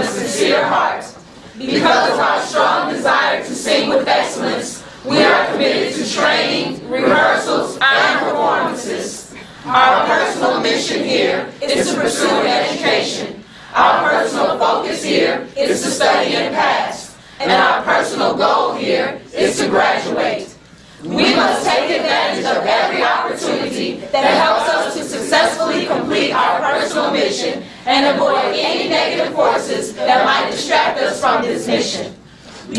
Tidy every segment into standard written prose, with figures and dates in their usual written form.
a sincere heart. Because of our strong desire to sing with excellence, we are committed to training, rehearsals, and performances. Our personal mission here is to pursue education. Our personal focus here is to study and pass. And our personal goal here is to graduate. We must take advantage of every opportunity that helps us to successfully complete our personal mission and avoid any negative forces that might distract us from this mission.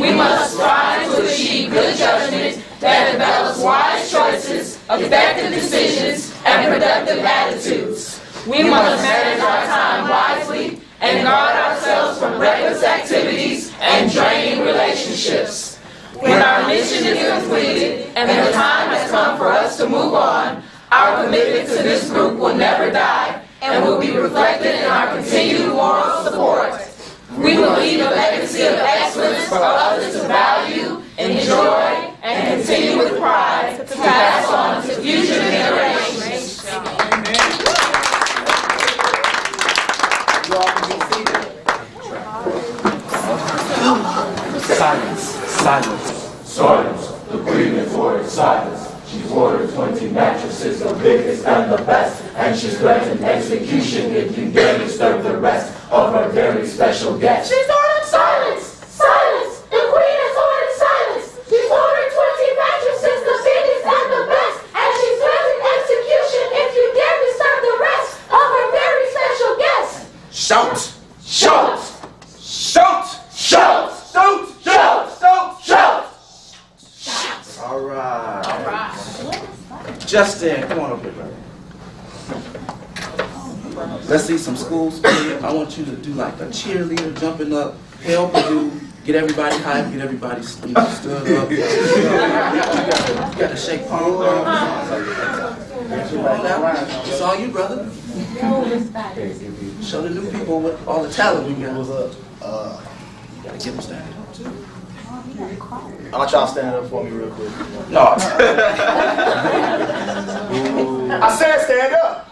We must strive to achieve good judgment that develops wise choices, effective decisions, and productive attitudes. We must manage our time wisely and guard ourselves from reckless activities and draining relationships. When our mission is completed and the time has come for us to move on, our commitment to this group will never die and will be reflected in our continued moral support. We will leave a legacy of excellence for others to value, enjoy, and continue with pride to pass on to future generations. Silence, silence. Silence, the queen is ordered silence. She's ordered 20 mattresses, the biggest and the best. And she's threatened execution if you dare disturb the rest of her very special guest. She's ordered silence! Silence! The queen has ordered silence! She's ordered 20 mattresses, the biggest and the best. And she's threatened execution if you dare disturb the rest of her very special guest. Shout! Shout! Shout! Shout! Shout! Shout! Shout! Shout! All right. Justin, come on up here, brother. Let's see some school spirit. I want you to do like a cheerleader, jumping up, help Purdue, get everybody hyped, get everybody stood up. You got to shake palms. It's all you, brother. Show the new people what all the talent we got. You got to get them standing up too. I want y'all stand up for me real quick. No. I said stand up.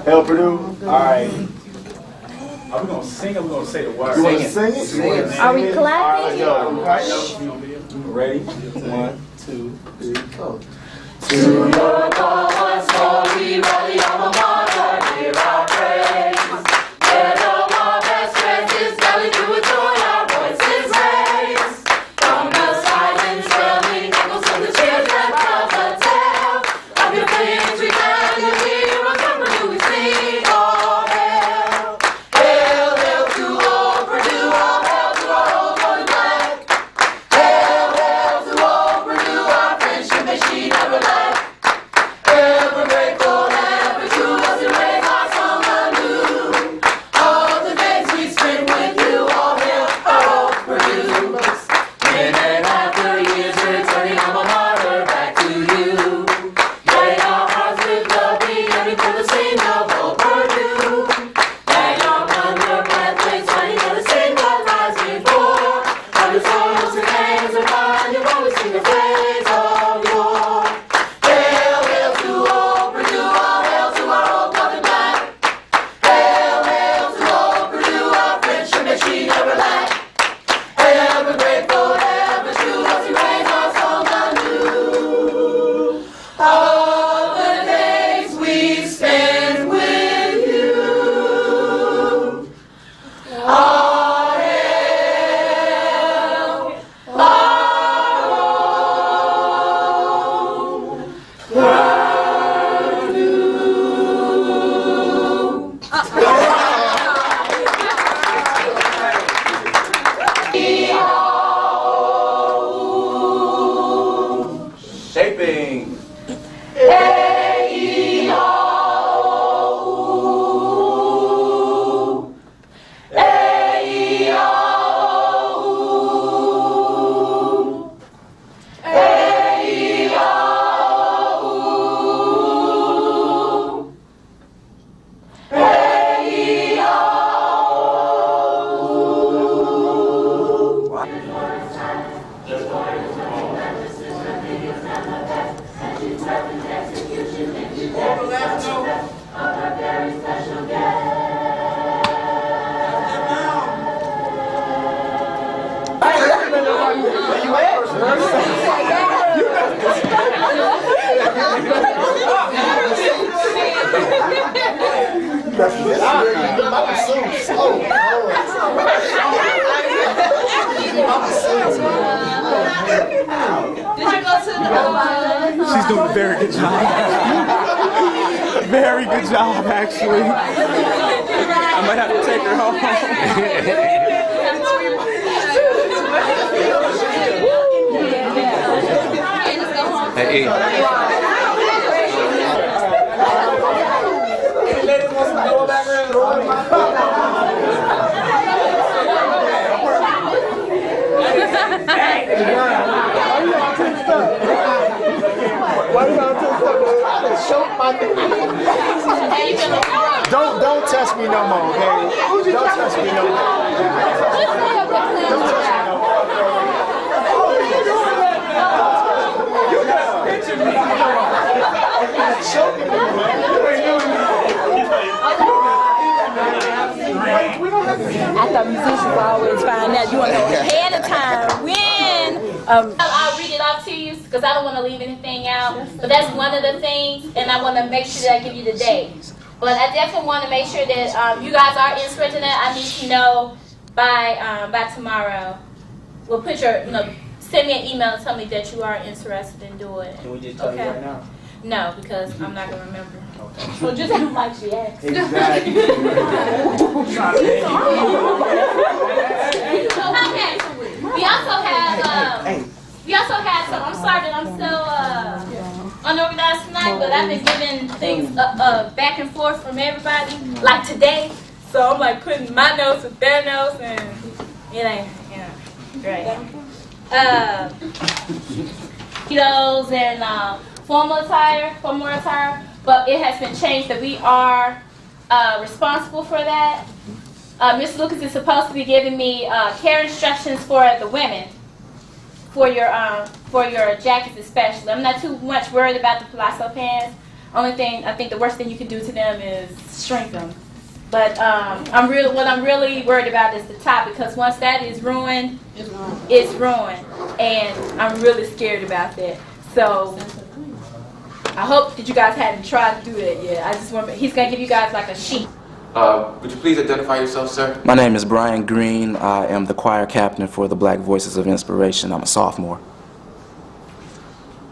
Help Purdue. All right. Are we going to sing or we going to say the words? You want to sing it? Are we clapping? All right, ready? 1, 2, 3, go. To your cause, holy, rally, alma mater, hear our praise. Let all our best friends is belly to joy, our voices raise. From the silent swelling echoes of the tears that tell the tale of your victory and your heroes, from Purdue we sing, all hail. Hail, hail to old Purdue, all hail to our old golden flag. Hail, hail to old Purdue, our friendship that she never left. Ever grateful, ever true, as we raise our song anew. All the days we spent with you, all hail our old Purdue. In and after years, returning alma mater back to you. May our hearts with love be yearning for the same of old Purdue. May our wonder pathways finding for the same God rise before. All your sorrows and hands are fine, you always sing the praise of your. Hail, hail to old Purdue, all hail to our old golden flag. Hail, hail to old Purdue, our friendship that she never lacked. Ever grateful, ever true, as we raise our song anew. All the days we spend with you. All hail our old She's doing a very good job. Very good job, actually. I might have to take her home. Hey, Don't test me no more, okay? Don't test me no more. Don't test me no more. I thought musicians always find out. You want to know ahead of time when. I'll read it off to you because I don't want to leave anything out. But that's one of the things, and I want to make sure that I give you the date. But I definitely want to make sure that you guys are interested in it. I need to know by tomorrow. We'll put your, send me an email and tell me that you are interested in doing it. Can we just tell you right now? No, because I'm not going to remember. So just act like she asked. Exactly. Okay. We also have some, I'm sorry that I'm so unorganized tonight, but I've been getting things back and forth from everybody, like today. So I'm like putting my notes with their notes, and it ain't, great. Ketos and formal attire, but it has been changed that we are responsible for that. Ms. Lucas is supposed to be giving me care instructions for the women, for your jackets especially. I'm not too much worried about the palazzo pants. Only thing, I think the worst thing you can do to them is shrink them. But what I'm really worried about is the top, because once that is ruined, it's ruined, and I'm really scared about that. So I hope that you guys hadn't tried to do that yet. I just want, he's gonna give you guys like a sheet. Would you please identify yourself, sir? My name is Brian Green. I am the choir captain for the Black Voices of Inspiration. I'm a sophomore.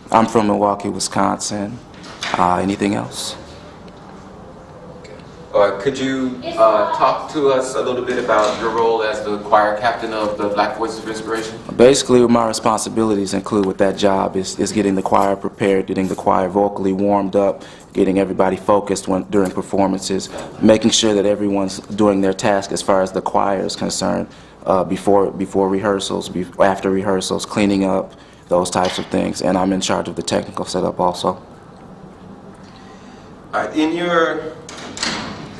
I'm from Milwaukee, Wisconsin. Anything else? Could you talk to us a little bit about your role as the choir captain of the Black Voices of Inspiration? Basically, my responsibilities include with that job is getting the choir prepared, getting the choir vocally warmed up, getting everybody focused during performances, making sure that everyone's doing their task as far as the choir is concerned, before rehearsals, after rehearsals, cleaning up, those types of things. And I'm in charge of the technical setup also.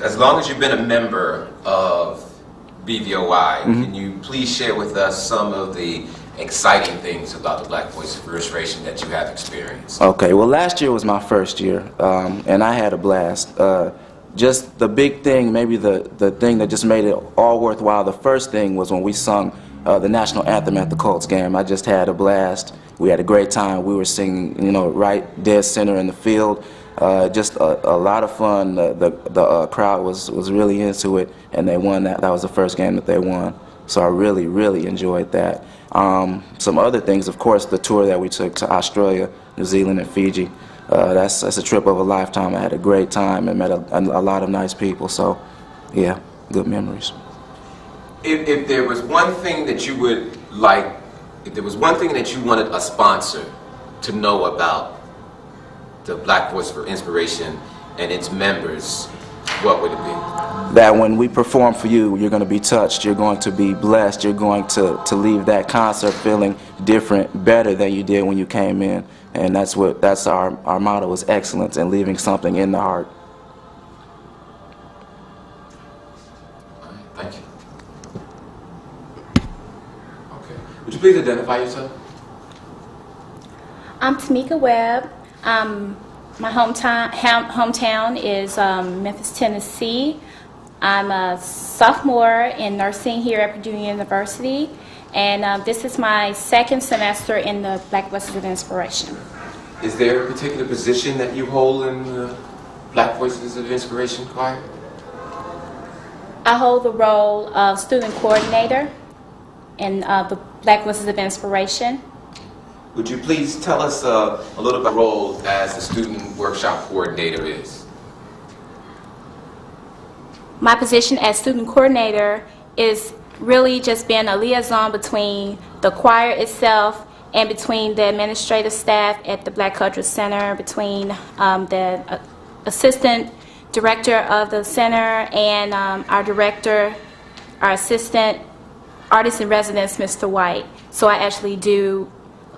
As long as you've been a member of BVOI, can you please share with us some of the exciting things about the Black Voices of Inspiration that you have experienced? Okay, well, last year was my first year, and I had a blast. Just the big thing, maybe the thing that just made it all worthwhile, the first thing was when we sung the national anthem at the Colts game. I just had a blast. We had a great time. We were singing, right dead center in the field. Just a lot of fun. The crowd was really into it, and they won that. That was the first game that they won. So I really, really enjoyed that. Some other things, of course, the tour that we took to Australia, New Zealand, and Fiji. That's a trip of a lifetime. I had a great time and met a lot of nice people. So, yeah, good memories. If there was one thing that you would like, if there was one thing that you wanted a sponsor to know about the Black Voice for Inspiration and its members, what would it be? That when we perform for you, you're going to be touched, you're going to be blessed, you're going to leave that concert feeling different, better than you did when you came in. And that's our motto, is excellence and leaving something in the heart. All right, thank you. Okay. Would you please identify yourself? I'm Tamika Webb. My hometown is Memphis, Tennessee. I'm a sophomore in nursing here at Purdue University, and this is my second semester in the Black Voices of Inspiration. Is there a particular position that you hold in the Black Voices of Inspiration choir? I hold the role of student coordinator in the Black Voices of Inspiration. Would you please tell us a little about your role as the student workshop coordinator is? My position as student coordinator is really just being a liaison between the choir itself and between the administrative staff at the Black Cultural Center, between the assistant director of the center and our director, our assistant artist in residence, Mr. White. So I actually do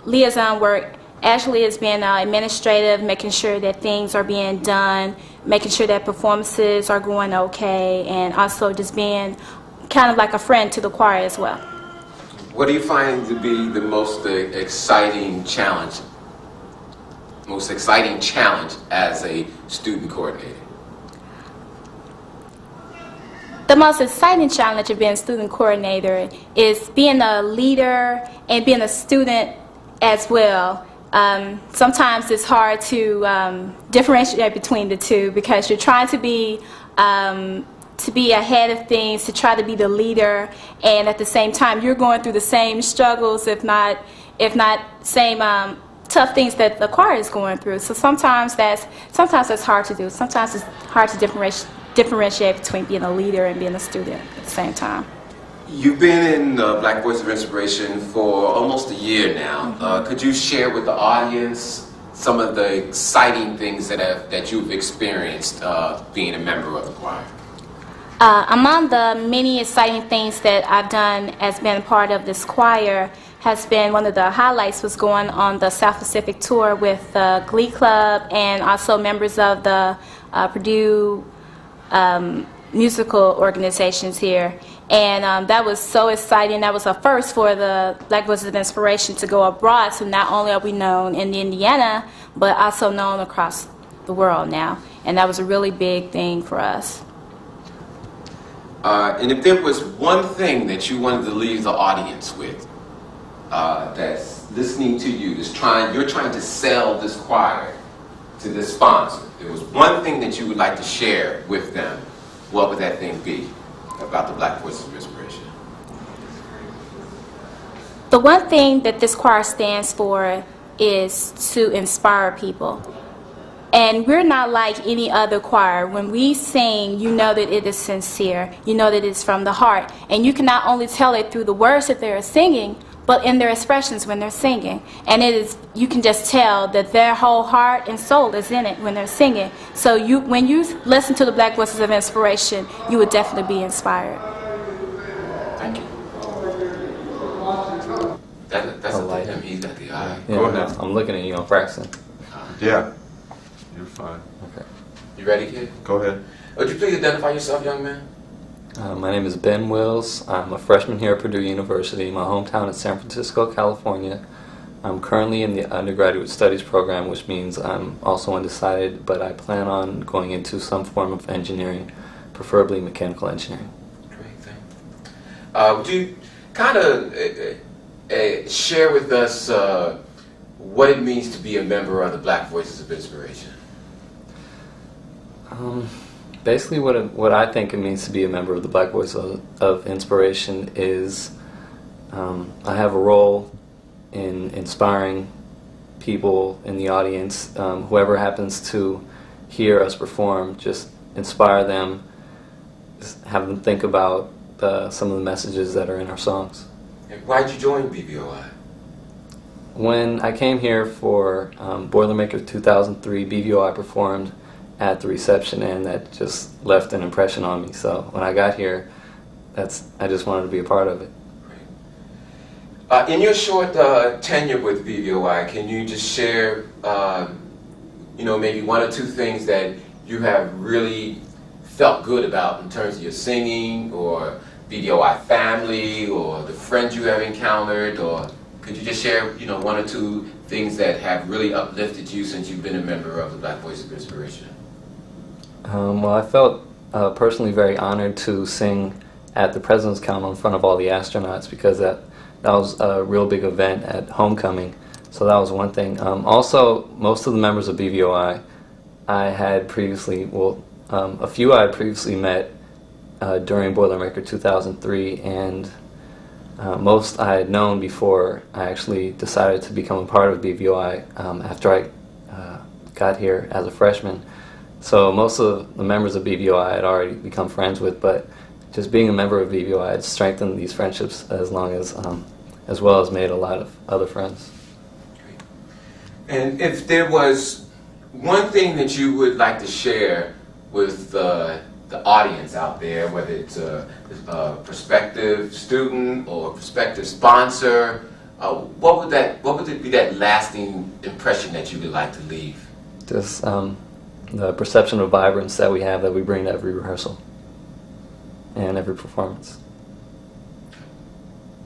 liaison work. Ashley is being administrative, making sure that things are being done, making sure that performances are going okay, and also just being kind of like a friend to the choir as well. What do you find to be the most exciting challenge as a student coordinator? The most exciting challenge of being a student coordinator is being a leader and being a student as well. Sometimes it's hard to differentiate between the two because you're trying to be ahead of things, to try to be the leader, and at the same time you're going through the same struggles, if not same tough things that the choir is going through. So sometimes that's hard to do. Sometimes it's hard to differentiate between being a leader and being a student at the same time. You've been in Black Voices of Inspiration for almost a year now. Could you share with the audience some of the exciting things that you've experienced being a member of the choir? Among the many exciting things that I've done as being a part of this choir has been one of the highlights was going on the South Pacific tour with the Glee Club and also members of the Purdue musical organizations here. And that was so exciting. That was a first for the Black Voices of Inspiration to go abroad. So not only are we known in Indiana, but also known across the world now. And that was a really big thing for us. And if there was one thing that you wanted to leave the audience with, that's listening to you, you're trying to sell this choir to this sponsor, if there was one thing that you would like to share with them, what would that thing be about the Black Voices of Inspiration? The one thing that this choir stands for is to inspire people. And we're not like any other choir. When we sing, you know that it is sincere. You know that it's from the heart. And you can not only tell it through the words that they're singing, but in their expressions when they're singing. And you can just tell that their whole heart and soul is in it when they're singing. So when you listen to the Black Voices of Inspiration, you would definitely be inspired. Thank you. That's up to him. He's got the eye. Yeah, Go ahead. I'm looking at you. I'm practicing. Yeah, you're fine. Okay. You ready, kid? Go ahead. Would you please identify yourself, young man? My name is Ben Wills. I'm a freshman here at Purdue University. My hometown is San Francisco, California. I'm currently in the undergraduate studies program, which means I'm also undecided, but I plan on going into some form of engineering, preferably mechanical engineering. Great thing. Would you kind of share with us what it means to be a member of the Black Voices of Inspiration? Basically, what I think it means to be a member of the Black Voices of Inspiration is I have a role in inspiring people in the audience. Whoever happens to hear us perform, just inspire them, just have them think about some of the messages that are in our songs. And why'd you join BVOI? When I came here for Boilermaker 2003, BVOI performed at the reception, and that just left an impression on me. So when I got here, I just wanted to be a part of it. Great. In your short tenure with BVOI, can you just share, maybe one or two things that you have really felt good about in terms of your singing, or BVOI family, or the friends you have encountered, or Could you just share, one or two things that have really uplifted you since you've been a member of the Black Voice of Inspiration? Well, I felt personally very honored to sing at the President's Council in front of all the astronauts, because that was a real big event at homecoming. So that was one thing. Also, most of the members of BVOI I had previously, a few I had previously met during Boilermaker 2003, and most I had known before I actually decided to become a part of BVOI after I got here as a freshman. So most of the members of BVOI I had already become friends with, but just being a member of BVOI had strengthened these friendships as well as made a lot of other friends. And if there was one thing that you would like to share with the audience out there, whether it's a prospective student or a prospective sponsor, what would be that lasting impression that you would like to leave? Just the perception of vibrance that we have, that we bring to every rehearsal and every performance.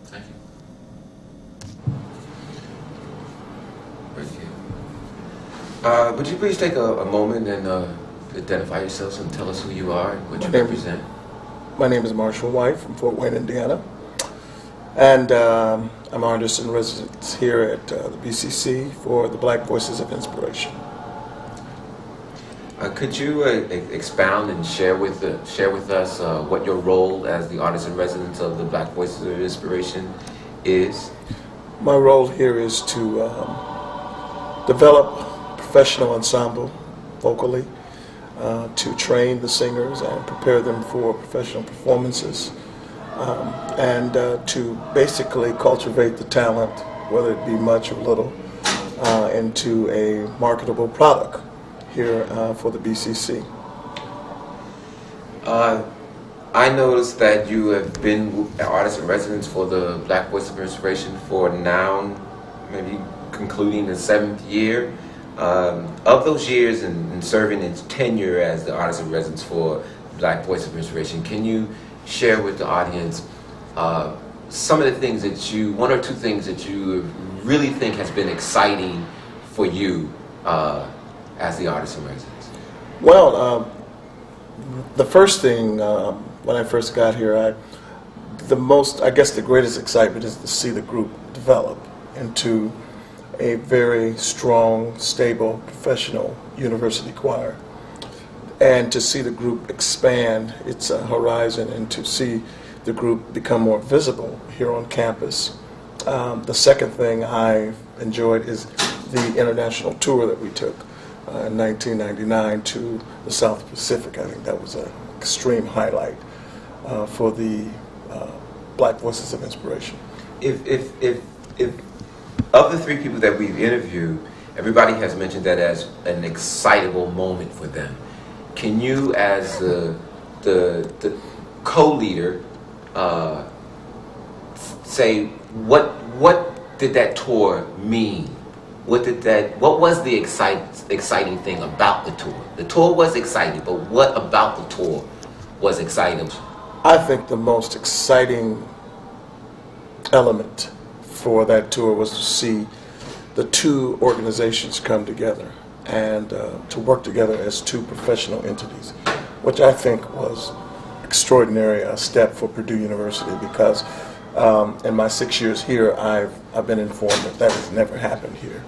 Thank you. Would you please take a moment and identify yourselves and tell us who you are and what you represent? My name is Marshall White from Fort Wayne, Indiana. And I'm artist in residence here at the BCC for the Black Voices of Inspiration. Could you expound and share with us what your role as the artist in residence of the Black Voices of Inspiration is? My role here is to develop professional ensemble vocally, to train the singers and prepare them for professional performances, and to basically cultivate the talent, whether it be much or little, into a marketable product here for the BCC. I noticed that you have been an artist in residence for the Black Voice of Inspiration for now, maybe concluding the 7th year. Of those years and serving in tenure as the artist in residence for Black Voice of Inspiration, can you share with the audience some of the things that one or two things that you really think has been exciting for you as the artist in residence? Well, the first thing when I first got here, I guess the greatest excitement is to see the group develop into a very strong, stable, professional university choir, and to see the group expand its horizon and to see the group become more visible here on campus. The second thing I enjoyed is the international tour that we took in 1999 to the South Pacific. I think that was an extreme highlight for the Black Voices of Inspiration. If of the 3 people that we've interviewed, everybody has mentioned that as an excitable moment for them. Can you, as the co-leader, say what did that tour mean? What was the exciting thing about the tour? The tour was exciting, but what about the tour was exciting? I think the most exciting element for that tour was to see the 2 organizations come together and to work together as 2 professional entities, which I think was extraordinary step for Purdue University, because in my 6 years here, I've been informed that has never happened here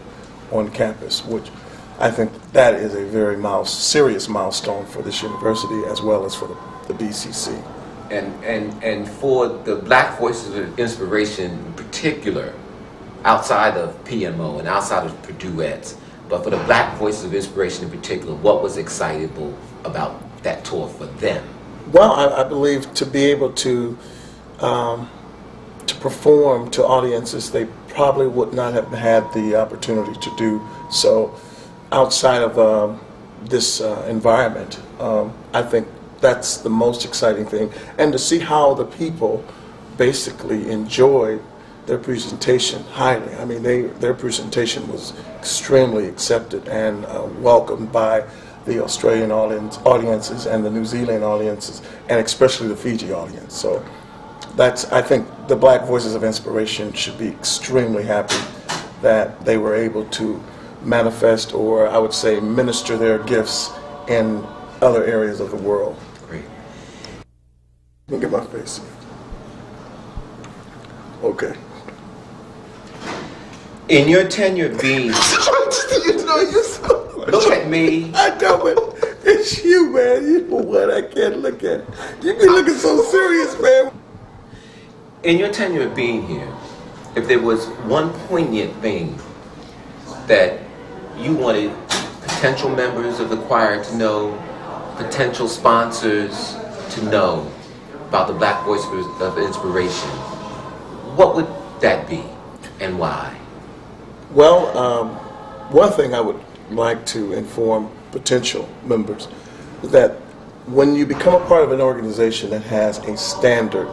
on campus, which I think that is a very serious milestone for this university as well as for the BCC. And for the Black Voices of Inspiration in particular, outside of PMO and outside of Purduettes, but for the Black Voices of Inspiration in particular, what was excitable about that tour for them? Well, I believe to be able to perform to audiences they probably would not have had the opportunity to do so outside of this environment. I think that's the most exciting thing, and to see how the people basically enjoyed their presentation highly. I mean, their presentation was extremely accepted and welcomed by the Australian audiences and the New Zealand audiences, and especially the Fiji audience. So I think the Black Voices of Inspiration should be extremely happy that they were able to manifest, or I would say minister their gifts in other areas of the world. Great. Let me get my face. Okay. In your tenure being, You know, you're so look at me. I know, but it's you, man. You know what? I can't look at. You be looking so serious, man. In your tenure of being here, if there was one poignant thing that you wanted potential members of the choir to know, potential sponsors to know about the Black Voices of Inspiration, what would that be and why? Well, one thing I would like to inform potential members is that when you become a part of an organization that has a standard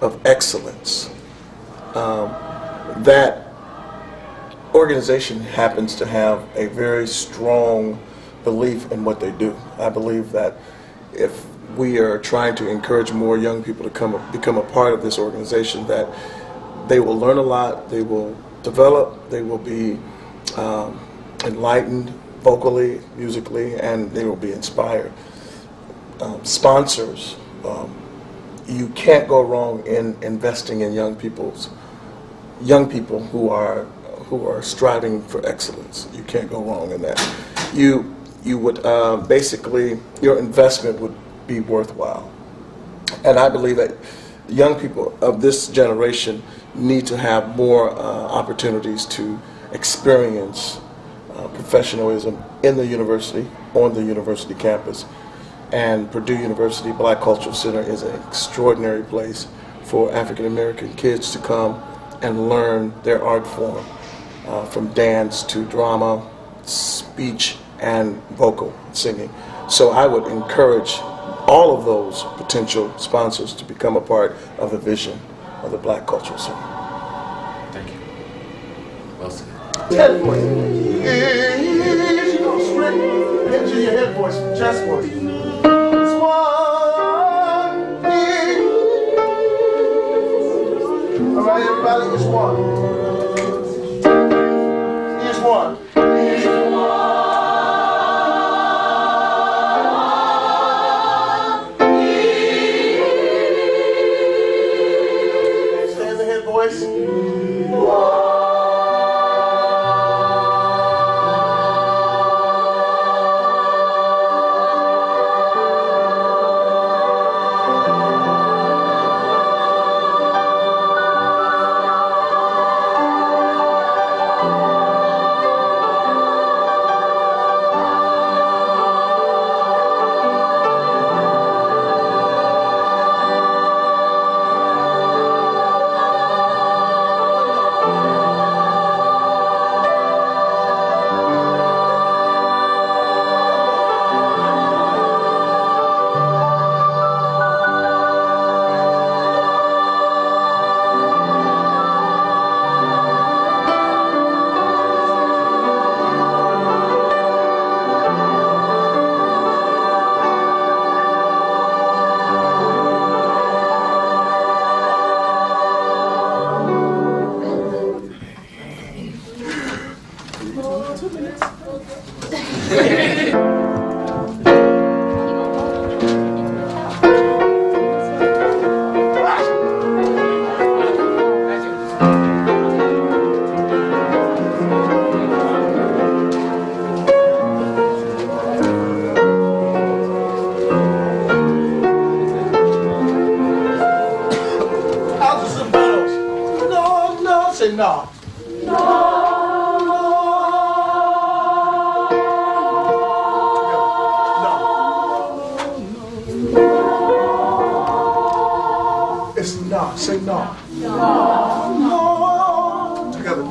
of excellence, that organization happens to have a very strong belief in what they do. I believe that if we are trying to encourage more young people to become a part of this organization, that they will learn a lot, they will develop, they will be enlightened vocally, musically, and they will be inspired. Sponsors, you can't go wrong in investing in young people who are striving for excellence. You can't go wrong in that. You would basically, your investment would be worthwhile. And I believe that young people of this generation need to have more opportunities to experience professionalism in the university, on the university campus. And Purdue University Black Cultural Center is an extraordinary place for African American kids to come and learn their art form, from dance to drama, speech, and vocal singing. So I would encourage all of those potential sponsors to become a part of the vision of the Black Cultural Center. Thank you. Well said. Head voice. Straight into your head voice, chest voice. It's one thing. All right, everybody, it's one. Here's one. Stay in the head voice. Say no. It's no. Say no. No. Together.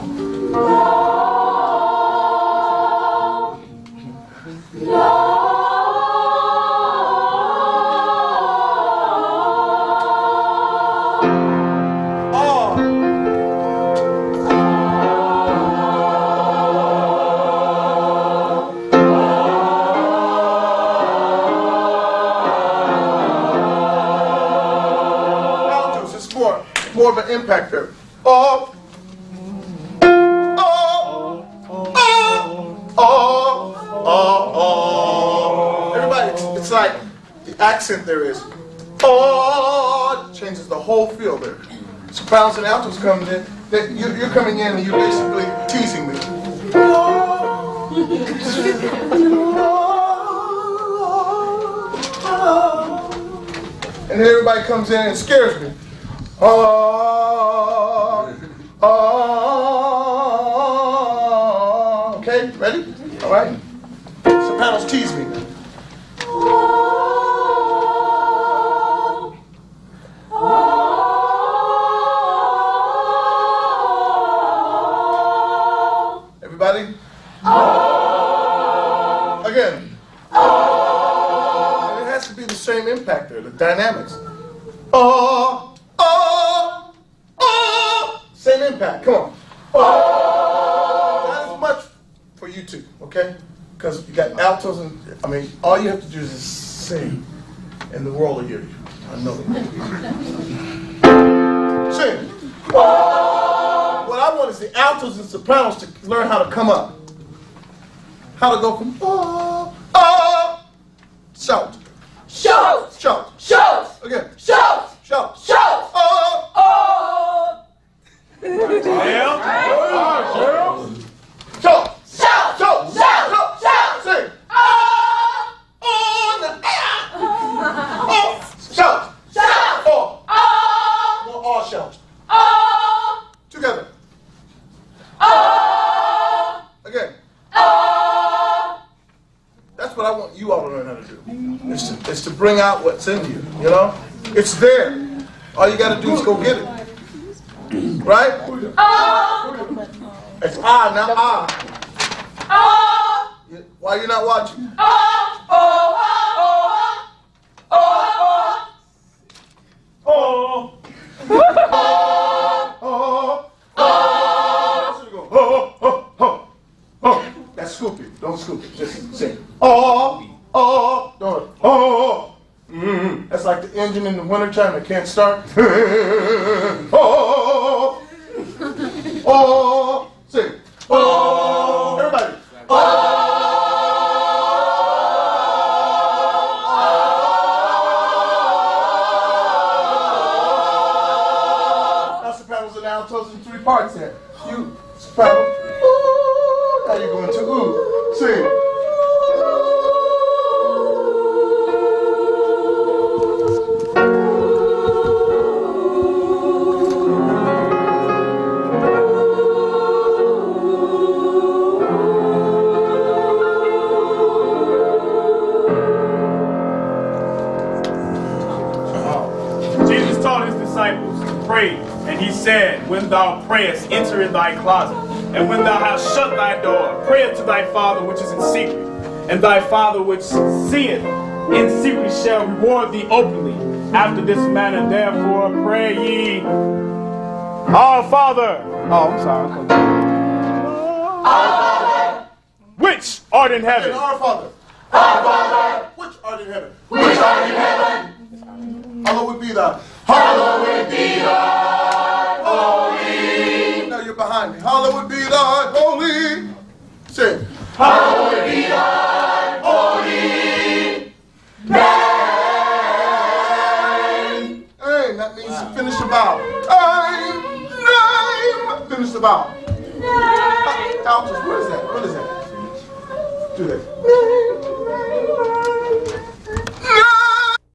Altos, it's more of an impact there. Oh, oh, oh, oh, oh, oh. Everybody, it's like the accent there is. Oh, it changes the whole feel there. Sopranos and altos coming in. You're coming in and you're basically teasing me. And then everybody comes in and scares me. Okay, ready? All right. Sopranos tease me. Everybody? Again. And it has to be the same impact there, the dynamics. Same impact, come on. Not as much for you two, okay? Because you got altos and, I mean, all you have to do is sing and the world will hear you. I know it. Sing. What I want is the altos and sopranos to learn how to come up. How to go from shout. Shout! Shout. Shout! Again. Shout! Shout. Shout! Cheryl. Shout! Shout! Shout! Shout! Sing. Shout. Shout! More all shout. Together. Again. That's what I want you all to learn how to do. It's to bring out what's in you, you know? It's there. All you got to do is go get it. Right? It's not Why are you not watching? That's scoopy. Don't scoop it. Just sing. Don't. That's like the engine in the wintertime that can't start. Sing. Everybody. Now sopranos and altos in 3 parts there. You, soprano. Now you're going to ooh. Sing. Jesus taught his disciples to pray, and he said, when thou prayest, enter in thy closet. And when thou hast shut thy door, pray unto thy Father which is in secret. And thy Father which seeth in secret shall reward thee openly. After this manner, therefore, pray ye. Our Father. Oh, I'm sorry. Our Father, Which art in heaven. Our Father. our Father, Which art in heaven. which art in heaven, Hallowed be thy. hallowed be thy holy. Now you're behind me. Hallowed be thy holy. Sing. Hallowed be thy holy name. Hey, that means finish the vowel. Name. Finish the vowel. Altos, what is that? What is that? Do that.